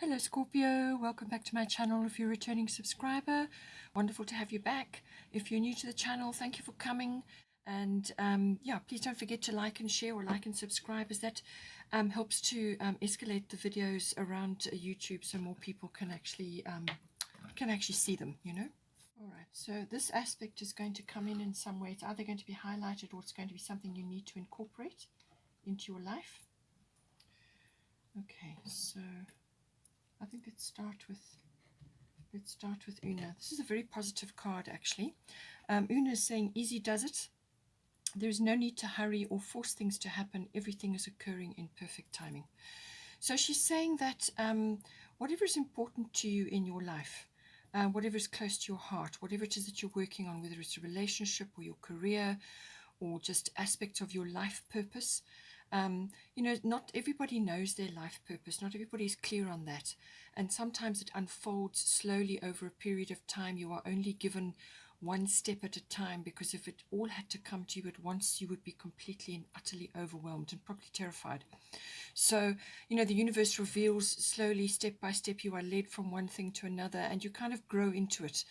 Hello Scorpio, welcome back to my channel. If you're a returning subscriber, wonderful to have you back. If you're new to the channel, thank you for coming. And yeah, please don't forget to like and share, or like and subscribe, as that helps to escalate the videos around YouTube so more people can actually see them, you know. All right, so this aspect is going to come in some way. It's either going to be highlighted or it's going to be something you need to incorporate into your life. Okay, so I think let's start with Una. This is a very positive card, actually. Una is saying, easy does it. There is no need to hurry or force things to happen. Everything is occurring in perfect timing. So she's saying that whatever is important to you in your life, whatever is close to your heart, whatever it is that you're working on, whether it's a relationship or your career or just aspects of your life purpose, you know, not everybody knows their life purpose. Not everybody is clear on that. And sometimes it unfolds slowly over a period of time. You are only given one step at a time, because if it all had to come to you at once, you would be completely and utterly overwhelmed and probably terrified. So, you know, the universe reveals slowly, step by step. You are led from one thing to another and you kind of grow into it.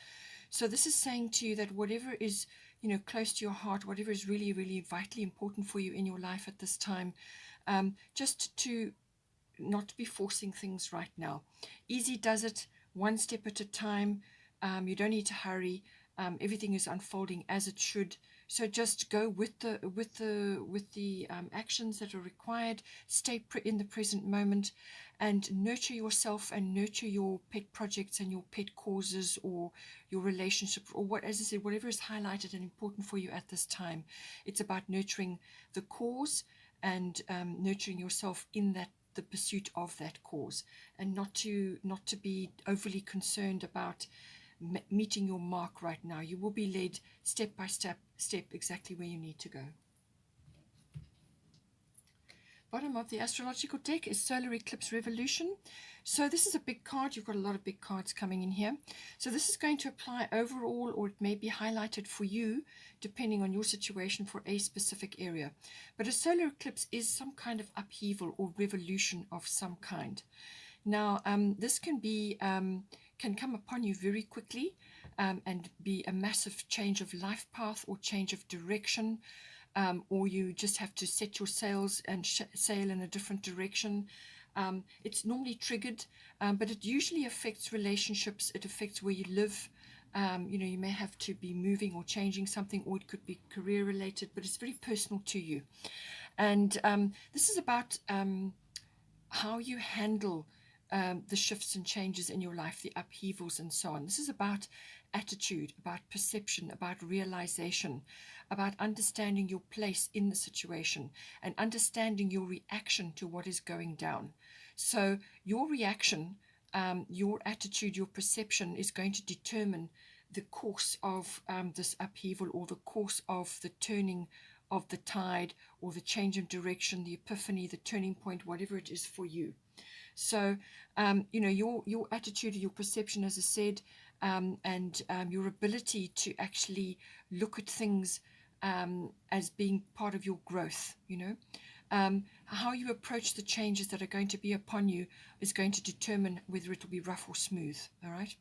So this is saying to you that whatever is, you know, close to your heart, whatever is really, really vitally important for you in your life at this time, just to not be forcing things right now. Easy does it, one step at a time. You don't need to hurry. Everything is unfolding as it should. So just go with the actions that are required. Stay in the present moment, and nurture yourself and nurture your pet projects and your pet causes or your relationship, or what, as I said, whatever is highlighted and important for you at this time. It's about nurturing the cause and nurturing yourself in the pursuit of that cause, and not to be overly concerned about meeting your mark right now. You will be led step by step exactly where you need to go. Bottom of the astrological deck is Solar Eclipse Revolution. So this is a big card. You've got a lot of big cards coming in here. So this is going to apply overall, or it may be highlighted for you depending on your situation for a specific area. But a solar eclipse is some kind of upheaval or revolution of some kind. Now, this can come upon you very quickly and be a massive change of life path or change of direction, or you just have to set your sails and sail in a different direction. It's normally triggered, but it usually affects relationships. It affects where you live. You know, you may have to be moving or changing something, or it could be career related, but it's very personal to you. And this is about how you handle the shifts and changes in your life, the upheavals and so on. This is about attitude, about perception, about realization, about understanding your place in the situation and understanding your reaction to what is going down. So your reaction, your attitude, your perception is going to determine the course of this upheaval, or the course of the turning of the tide, or the change of direction, the epiphany, the turning point, whatever it is for you. So, you know, your attitude, your perception, as I said, and your ability to actually look at things as being part of your growth, you know. How you approach the changes that are going to be upon you is going to determine whether it will be rough or smooth, all right?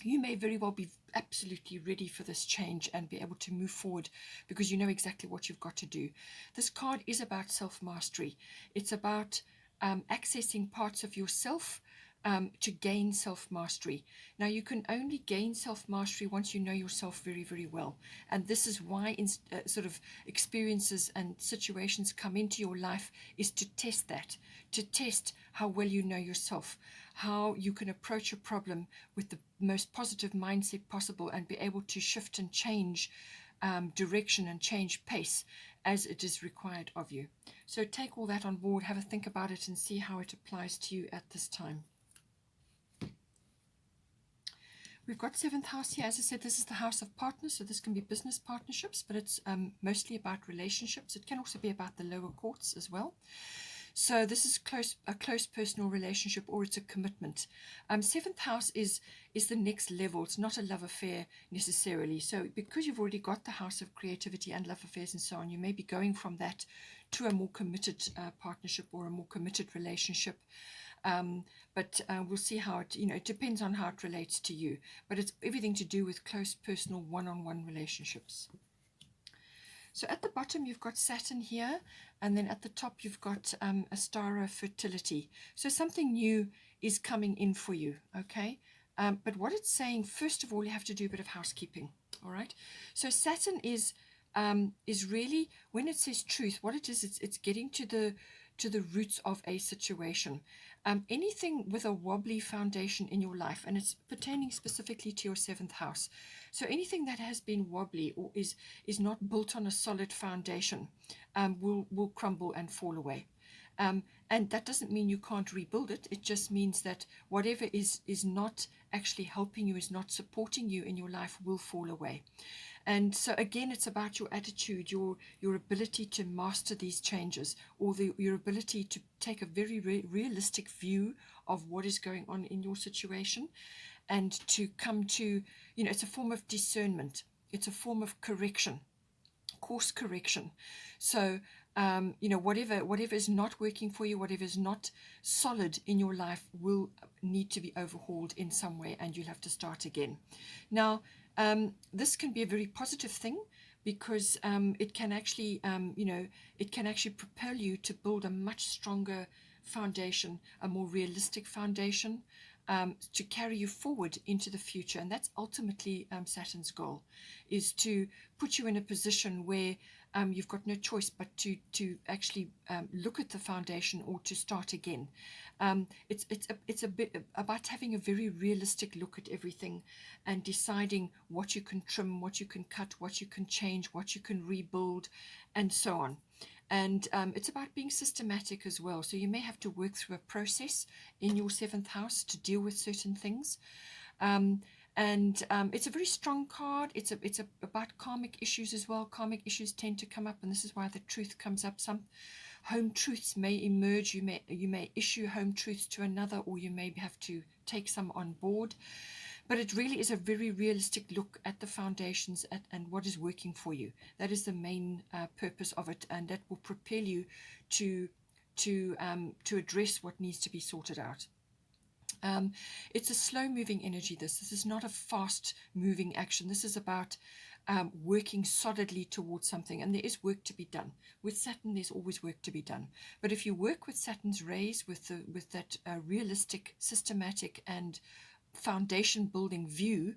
You may very well be absolutely ready for this change and be able to move forward because you know exactly what you've got to do. This card is about self-mastery. It's about accessing parts of yourself to gain self-mastery. Now, you can only gain self-mastery once you know yourself very, very well. And this is why sort of experiences and situations come into your life, is to test that, to test how well you know yourself, how you can approach a problem with the most positive mindset possible and be able to shift and change direction and change pace as it is required of you. So take all that on board, have a think about it, and see how it applies to you at this time. We've got 7th house here. As I said, this is the house of partners, so this can be business partnerships, but it's mostly about relationships. It can also be about the lower courts as well. So this is a close personal relationship, or it's a commitment. 7th house is the next level. It's not a love affair necessarily. So because you've already got the house of creativity and love affairs and so on, you may be going from that to a more committed partnership or a more committed relationship. But we'll see how it, it depends on how it relates to you. But it's everything to do with close personal one-on-one relationships. So at the bottom, you've got Saturn here, and then at the top, you've got a star of fertility. So something new is coming in for you, okay? But what it's saying, first of all, you have to do a bit of housekeeping, all right? So Saturn is really, when it says truth, what it is, it's getting to the roots of a situation. Anything with a wobbly foundation in your life, and it's pertaining specifically to your 7th house. So anything that has been wobbly or is not built on a solid foundation will crumble and fall away. And that doesn't mean you can't rebuild it. It just means that whatever is not actually helping you, is not supporting you in your life, will fall away. And so again, it's about your attitude, your ability to master these changes, or your ability to take a very realistic view of what is going on in your situation, and to come to, it's a form of discernment. It's a form of correction, course correction. So, whatever is not working for you, whatever is not solid in your life, will need to be overhauled in some way, and you'll have to start again. Now, this can be a very positive thing, because it can actually, it can actually propel you to build a much stronger foundation, a more realistic foundation, to carry you forward into the future. And that's ultimately Saturn's goal, is to put you in a position where you've got no choice but to actually look at the foundation, or to start again. It's a bit about having a very realistic look at everything, and deciding what you can trim, what you can cut, what you can change, what you can rebuild, and so on. And it's about being systematic as well. So you may have to work through a process in your 7th house to deal with certain things. It's a very strong card. It's about karmic issues as well. Karmic issues tend to come up, and this is why the truth comes up. Some home truths may emerge. You may issue home truths to another, or you may have to take some on board. But it really is a very realistic look at the foundations and what is working for you. That is the main purpose of it, and that will propel you to address what needs to be sorted out. It's a slow-moving energy. This is not a fast-moving action. This is about working solidly towards something, and there is work to be done. With Saturn, there's always work to be done. But if you work with Saturn's rays, with that realistic, systematic, and foundation-building view,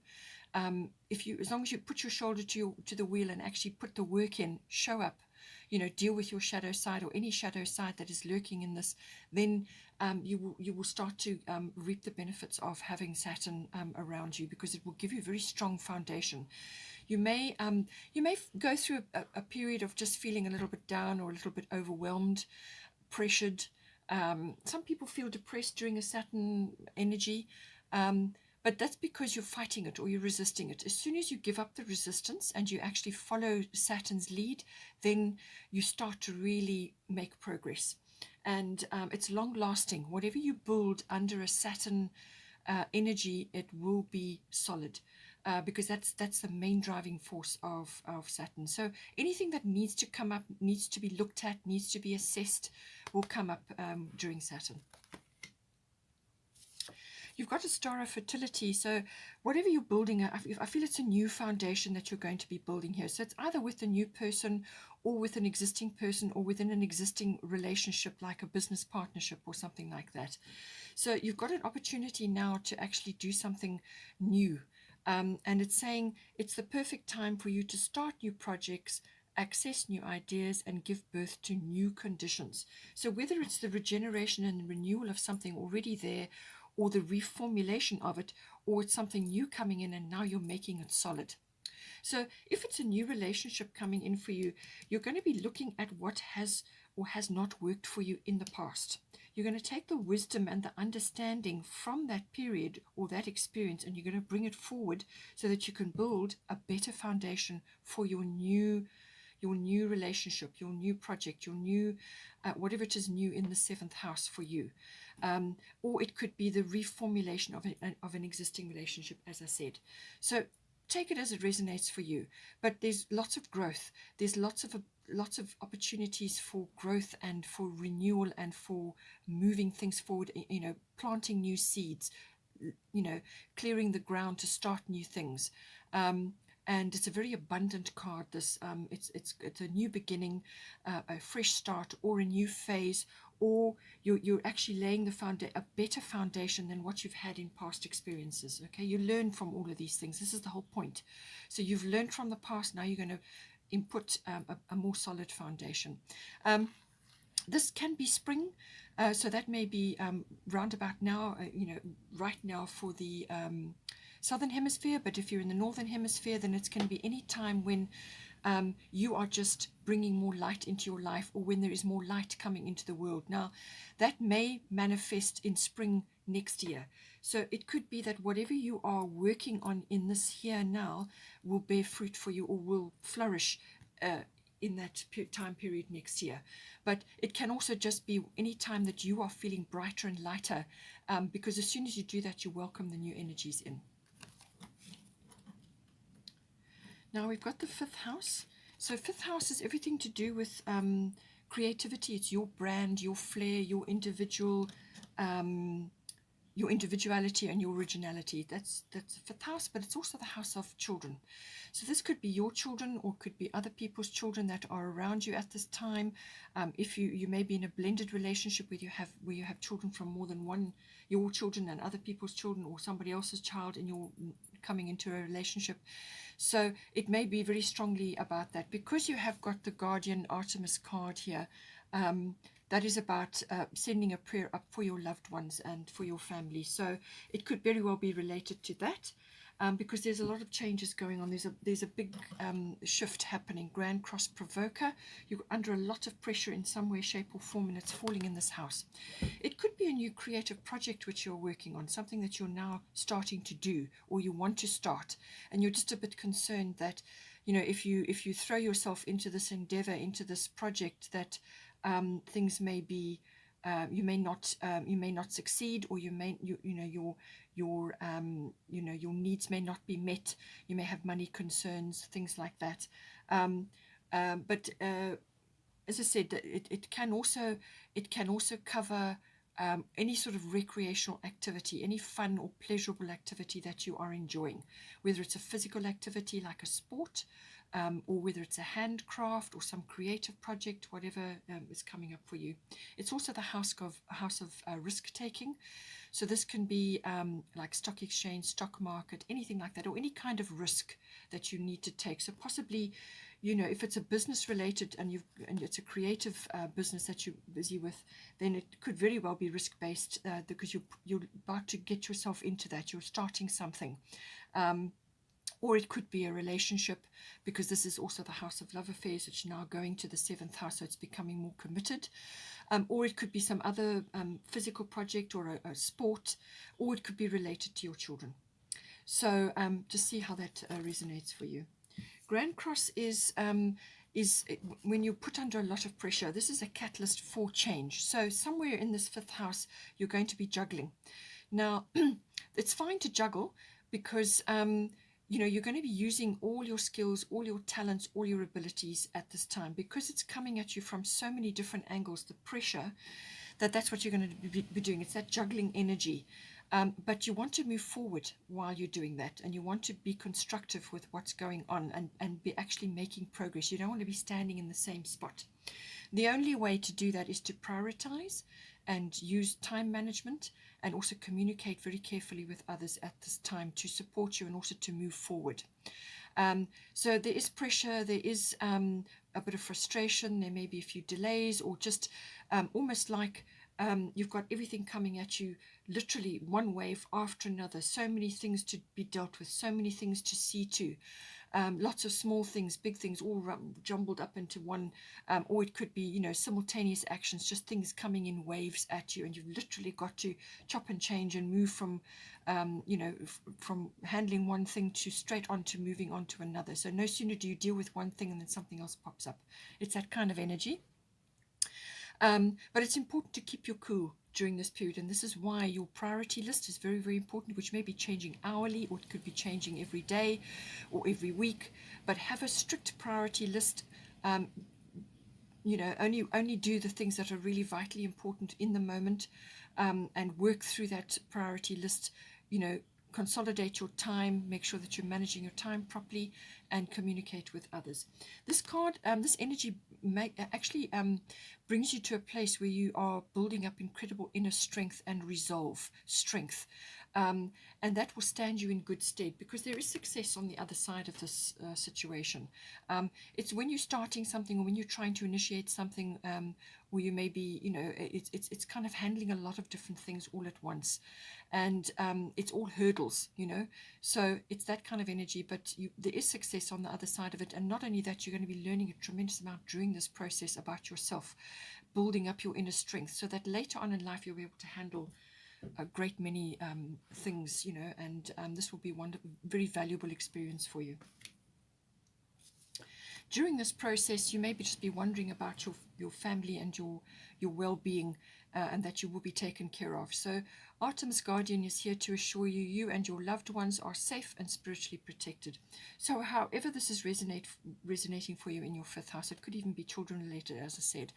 as long as you put your shoulder to the wheel and actually put the work in, show up, deal with your shadow side, or any shadow side that is lurking in this, then you will start to reap the benefits of having Saturn around you, because it will give you a very strong foundation. You may go through a period of just feeling a little bit down, or a little bit overwhelmed, pressured. Some people feel depressed during a Saturn energy. But that's because you're fighting it, or you're resisting it. As soon as you give up the resistance and you actually follow Saturn's lead, then you start to really make progress. And it's long-lasting. Whatever you build under a Saturn energy, it will be solid, because that's the main driving force of Saturn. So anything that needs to come up, needs to be looked at, needs to be assessed, will come up during Saturn. You've got a star of fertility, so whatever you're building, I feel it's a new foundation that you're going to be building here. So it's either with a new person, or with an existing person, or within an existing relationship, like a business partnership or something like that. So you've got an opportunity now to actually do something new. And it's saying it's the perfect time for you to start new projects, access new ideas, and give birth to new conditions. So whether it's the regeneration and renewal of something already there, or the reformulation of it, or it's something new coming in and now you're making it solid. So if it's a new relationship coming in for you, you're going to be looking at what has or has not worked for you in the past. You're going to take the wisdom and the understanding from that period or that experience, and you're going to bring it forward so that you can build a better foundation for your new relationship, your new project, your new whatever it is new in the 7th house for you. Or it could be the reformulation of an existing relationship, as I said. So take it as it resonates for you. But there's lots of growth. There's lots of opportunities for growth and for renewal and for moving things forward, planting new seeds, clearing the ground to start new things. And it's a very abundant card. This it's a new beginning, a fresh start, or a new phase, or you're actually laying a better foundation than what you've had in past experiences. Okay, you learn from all of these things. This is the whole point. So you've learned from the past. Now you're going to input a more solid foundation. This can be spring, so that may be round about now, right now for the southern hemisphere. But if you're in the northern hemisphere, then it's going to be any time when you are just bringing more light into your life, or when there is more light coming into the world. Now, that may manifest in spring next year. So it could be that whatever you are working on in this here now will bear fruit for you, or will flourish in that time period next year. But it can also just be any time that you are feeling brighter and lighter, because as soon as you do that, you welcome the new energies in. Now we've got the 5th house. So 5th house is everything to do with creativity. It's your brand, your flair, your individuality and your originality. That's the 5th house, but it's also the house of children. So this could be your children, or could be other people's children that are around you at this time. If you may be in a blended relationship where you have children from more than one, your children and other people's children, or somebody else's child, and you're coming into a relationship. So it may be very strongly about that, because you have got the Guardian Artemis card here. That is about sending a prayer up for your loved ones and for your family. So it could very well be related to that, because there's a lot of changes going on. There's a big shift happening. Grand Cross Provoker. You're under a lot of pressure in some way, shape or form, and it's falling in this house. It could be a new creative project which you're working on, something that you're now starting to do, or you want to start, and you're just a bit concerned that, if you throw yourself into this endeavor, into this project, that things may be, you may not succeed, or your needs may not be met. You may have money concerns, things like that. But as I said, it can also cover any sort of recreational activity, any fun or pleasurable activity that you are enjoying, whether it's a physical activity like a sport, or whether it's a handcraft or some creative project, whatever is coming up for you. It's also the house of risk taking. So this can be like stock exchange, stock market, anything like that, or any kind of risk that you need to take. So possibly, if it's a business related and it's a creative business that you're busy with, then it could very well be risk based, because you're about to get yourself into that. You're starting something. Or it could be a relationship, because this is also the house of love affairs, which is now going to the 7th house, so it's becoming more committed. Or it could be some other physical project, or a sport, or it could be related to your children. So just see how that resonates for you. Grand Cross is when you're put under a lot of pressure. This is a catalyst for change. So somewhere in this 5th house, you're going to be juggling. Now, it's fine to juggle, because you're going to be using all your skills, all your talents, all your abilities at this time, because it's coming at you from so many different angles, the pressure, that's what you're going to be doing. It's that juggling energy. But you want to move forward while you're doing that, and you want to be constructive with what's going on, and be actually making progress. You don't want to be standing in the same spot. The only way to do that is to prioritize and use time management, and also communicate very carefully with others at this time to support you and also to move forward. So there is pressure, there is a bit of frustration, there may be a few delays, or just almost like you've got everything coming at you, literally one wave after another, so many things to be dealt with, so many things to see to. Lots of small things, big things, all jumbled up into one, or it could be, simultaneous actions, just things coming in waves at you, and you've literally got to chop and change and move from, from handling one thing to straight on to moving on to another. So no sooner do you deal with one thing and then something else pops up. It's that kind of energy. But it's important to keep your cool. during this period, and this is why your priority list is very, very important, which may be changing hourly, or it could be changing every day or every week. But have a strict priority list. You know, only do the things that are really vitally important in the moment, and work through that priority list. You know, consolidate your time, make sure that you're managing your time properly, and communicate with others. This card, this energy actually brings you to a place where you are building up incredible inner strength and resolve, strength. And that will stand you in good stead, because there is success on the other side of this situation. It's when you're starting something, or when you're trying to initiate something, or you may be, you know, it's kind of handling a lot of different things all at once, and it's all hurdles, you know. So it's that kind of energy, but there is success on the other side of it. And not only that, you're going to be learning a tremendous amount during this process about yourself, building up your inner strength, so that later on in life you'll be able to handle a great many things, you know, and this will be one very valuable experience for you. During this process, you may just be wondering about your family and your well-being, and that you will be taken care of. So Artemis Guardian is here to assure you, you and your loved ones are safe and spiritually protected. So however this is resonating for you in your 5th house, it could even be children related, as I said.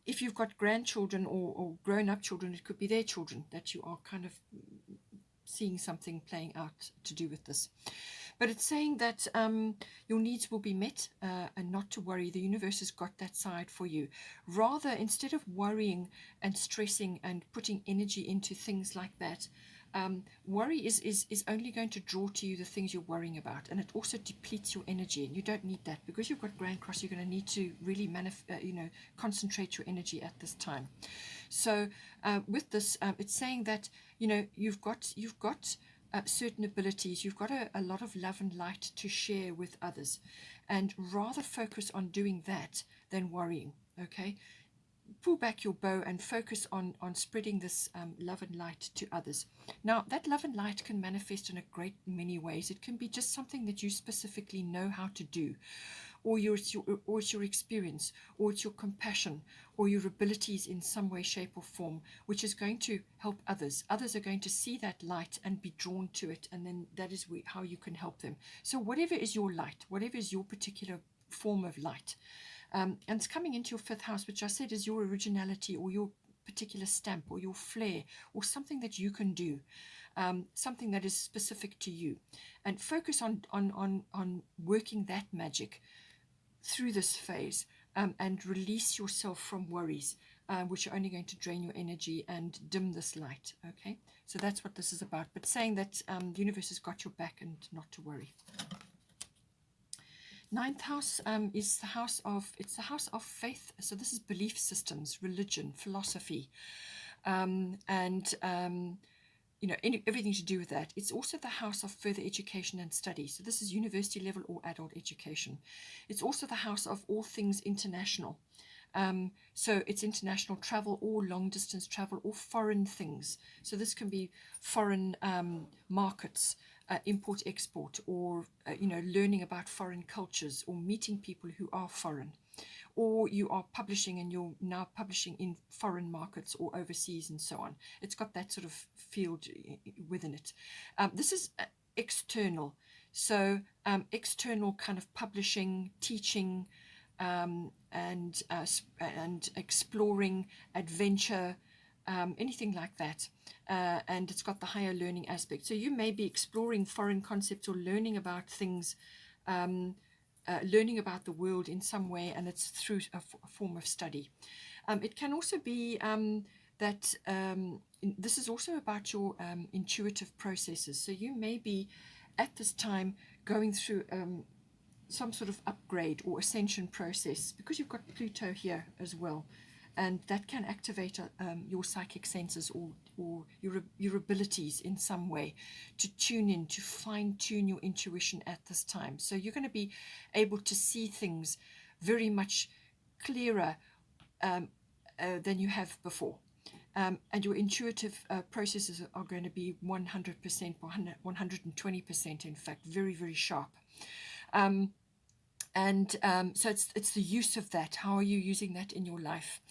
If you've got grandchildren or grown-up children, it could be their children that you are kind of seeing something playing out to do with this. But it's saying that your needs will be met, and not to worry. The universe has got that side for you. Rather, instead of worrying and stressing and putting energy into things like that, worry is only going to draw to you the things you're worrying about, and it also depletes your energy, and you don't need that. Because you've got Grand Cross, you're going to need to really concentrate your energy at this time. So with this, it's saying that, you know, you've got certain abilities, you've got a lot of love and light to share with others, and rather focus on doing that than worrying. Okay, pull back your bow and focus on spreading this love and light to others. Now, that love and light can manifest in a great many ways. It can be just something that you specifically know how to do, or it's your experience, or it's your compassion, or your abilities in some way, shape or form, which is going to help others. Others are going to see that light and be drawn to it, and then that is how you can help them. So whatever is your light, whatever is your particular form of light, and it's coming into your 5th house, which I said is your originality, or your particular stamp, or your flair, or something that you can do, something that is specific to you, and focus on working that magic through this phase, and release yourself from worries, which are only going to drain your energy and dim this light. Okay, so that's what this is about, but saying that the universe has got your back and not to worry. 9th house is the house of faith. So this is belief systems, religion, philosophy, and you know, everything to do with that. It's also the house of further education and study. So this is university level or adult education. It's also the house of all things international. So it's international travel, or long distance travel, or foreign things. So this can be foreign markets, import export, or you know, learning about foreign cultures, or meeting people who are foreign. Or you are publishing, and you're now publishing in foreign markets or overseas and so on. It's got that sort of field within it. This is external. So external kind of publishing, teaching, and exploring, adventure, anything like that. And it's got the higher learning aspect. So you may be exploring foreign concepts, or learning about things, learning about the world in some way, and it's through a form of study. It can also be that this is also about your intuitive processes. So you may be at this time going through some sort of upgrade or ascension process, because you've got Pluto here as well, and that can activate your psychic senses, or your abilities in some way, to tune in, to fine-tune your intuition at this time. So you're going to be able to see things very much clearer than you have before. And your intuitive processes are going to be 100%, 120%, in fact, very, very sharp. So it's the use of that. How are you using that in your life?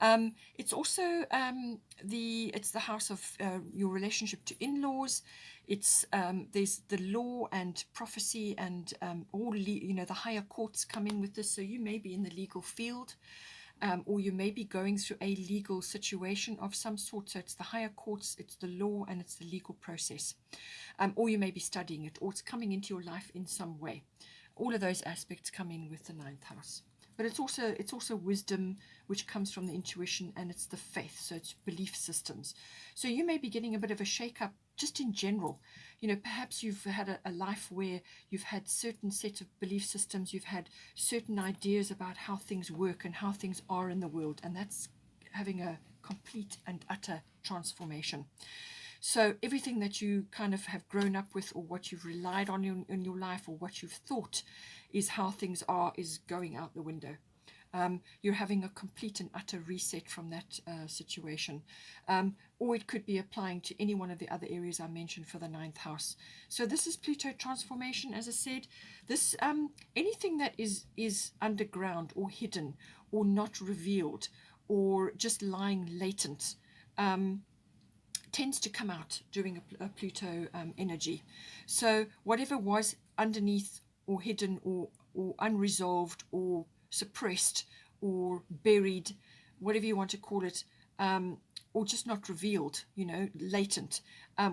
It's also it's the house of your relationship to in-laws. It's there's the law and prophecy and the higher courts come in with this. So you may be in the legal field, or you may be going through a legal situation of some sort. So it's the higher courts, it's the law, and it's the legal process. Or you may be studying it, or it's coming into your life in some way. All of those aspects come in with the ninth house. But it's also wisdom, which comes from the intuition, and it's the faith, so it's belief systems. So you may be getting a bit of a shake-up just in general. Perhaps you've had a life where you've had certain set of belief systems, you've had certain ideas about how things work and how things are in the world, and that's having a complete and utter transformation. So everything that you kind of have grown up with, or what you've relied on in your life, or what you've thought is how things are, is going out the window. You're having a complete and utter reset from that situation. Or it could be applying to any one of the other areas I mentioned for the ninth house. So this is Pluto transformation, as I said. This anything that is underground or hidden or not revealed or just lying latent tends to come out during a Pluto energy. So whatever was underneath or hidden or unresolved or suppressed or buried, whatever you want to call it, or just not revealed, latent,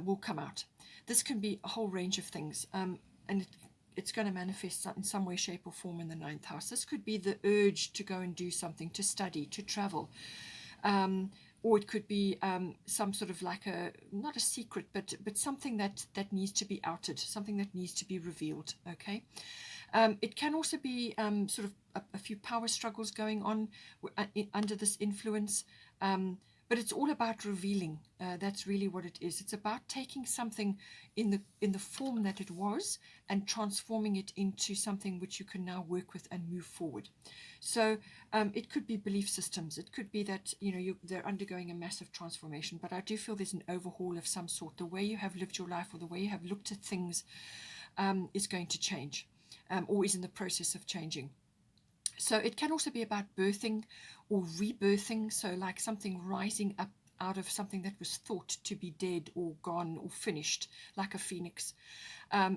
will come out. This can be a whole range of things, and it's going to manifest in some way, shape, or form in the ninth house. This could be the urge to go and do something, to study, to travel, or it could be some sort of like not a secret, but something that needs to be outed, something that needs to be revealed. Okay. It can also be sort of a few power struggles going on under this influence, but it's all about revealing. That's really what it is. It's about taking something in the form that it was and transforming it into something which you can now work with and move forward. So it could be belief systems. It could be that they're undergoing a massive transformation. But I do feel there's an overhaul of some sort. The way you have lived your life, or the way you have looked at things, is going to change. Or is in the process of changing. So it can also be about birthing or rebirthing, so like something rising up out of something that was thought to be dead or gone or finished, like a phoenix.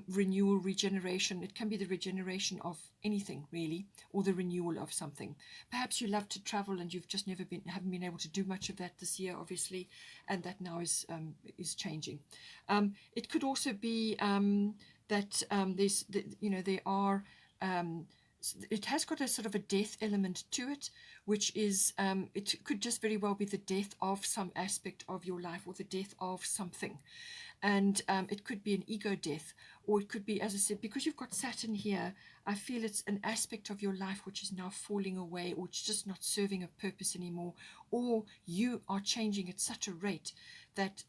Renewal, regeneration. It can be the regeneration of anything, really, or the renewal of something. Perhaps you love to travel and you've just haven't been able to do much of that this year, obviously, and that now is changing. It could also be that there are it has got a sort of a death element to it, which is it could just very well be the death of some aspect of your life, or the death of something. And it could be an ego death, or it could be, as I said, because you've got Saturn here, I feel it's an aspect of your life which is now falling away, or it's just not serving a purpose anymore, or you are changing at such a rate that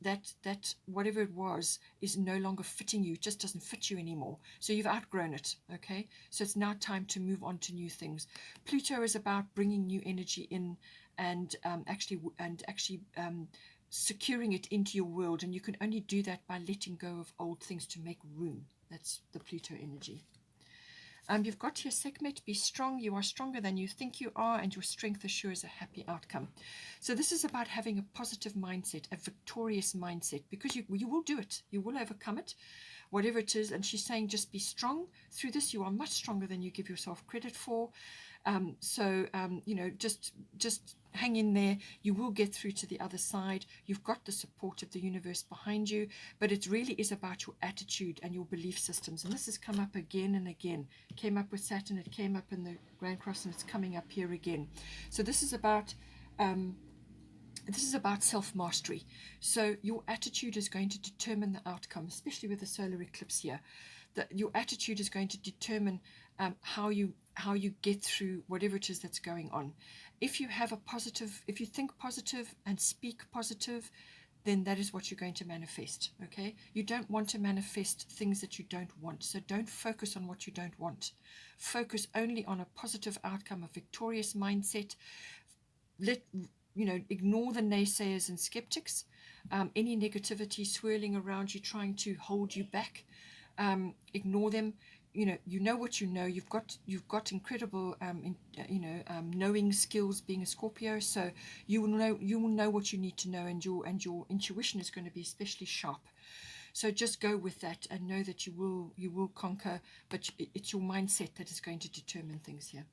whatever it was is no longer fitting you, just doesn't fit you anymore. So you've outgrown it, okay? So it's now time to move on to new things. Pluto is about bringing new energy in and actually securing it into your world, and you can only do that by letting go of old things to make room. That's the Pluto energy. You've got here Sekhmet, be strong. You are stronger than you think you are, and your strength assures a happy outcome. So this is about having a positive mindset, a victorious mindset, because you will do it. You will overcome it, whatever it is. And she's saying just be strong. Through this, you are much stronger than you give yourself credit for. Just hang in there. You will get through to the other side. You've got the support of the universe behind you, but it really is about your attitude and your belief systems. And this has come up again and again. It came up with Saturn, it came up in the Grand Cross, and it's coming up here again. So this is about self-mastery. So your attitude is going to determine the outcome, especially with the solar eclipse here. Your attitude is going to determine how you get through whatever it is that's going on. If you think positive and speak positive, then that is what you're going to manifest. Okay, you don't want to manifest things that you don't want, so don't focus on what you don't want. Focus only on a positive outcome, a victorious mindset. Ignore the naysayers and skeptics, any negativity swirling around you trying to hold you back. Ignore them. you know what you know. You've got incredible knowing skills being a Scorpio, so you will know what you need to know, and your intuition is going to be especially sharp. So just go with that and know that you will conquer, but it's your mindset that is going to determine things here.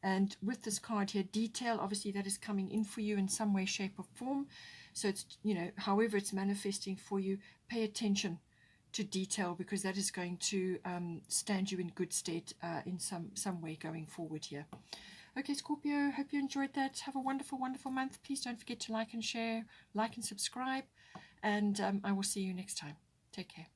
And with this card here, detail, obviously that is coming in for you in some way, shape or form. So it's, however it's manifesting for you, pay attention to detail, because that is going to stand you in good stead in some way going forward here. Okay, Scorpio, hope you enjoyed that. Have a wonderful, wonderful month. Please don't forget to like and share, like and subscribe, and I will see you next time. Take care.